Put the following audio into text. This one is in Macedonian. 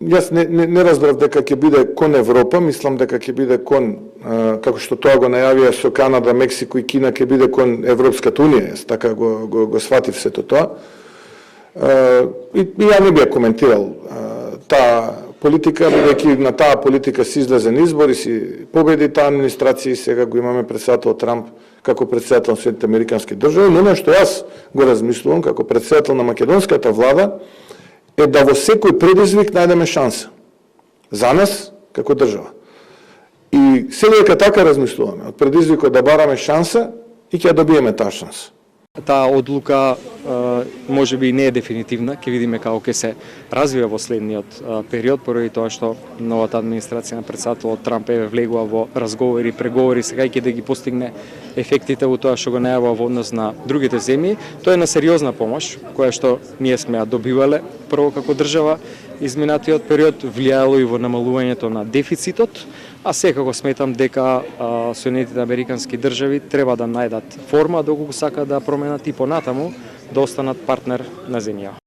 Јас не разбрав дека ќе биде кон Европа, мислам дека ќе биде кон, како што тоа го најавија со Канада, Мексико и Кина, ќе биде кон Европската Унија, јас така го сватив сето тоа. И ја не би коментирал таа политика, бидејќи на таа политика си излезе на избори, си победи таа администрација и сега го имаме председател Трамп како председател на Соединетите Американски држави, но она што јас го размислувам како председател на македонската влада е да во секој предизвик најдеме шанса за нас како држава. И сега дека така размислуваме, од предизвикот да бараме шанса и ќе добиеме таа шанса. Таа одлука може би не е дефинитивна, ќе видиме како ќе се развива во следниот период, поради тоа што новата администрација на председателот Трамп е влегува во разговори и преговори, сега ќе да ги постигне ефектите во тоа што го најавува во однос на другите земји. Тоа е на сериозна помош, која што ние сме ја добивале прво како држава изминатиот период, влијало и во намалувањето на дефицитот, а секако сметам дека Соединетите Американски држави треба да најдат форма доколку сака да променат и понатаму да останат партнер на земја.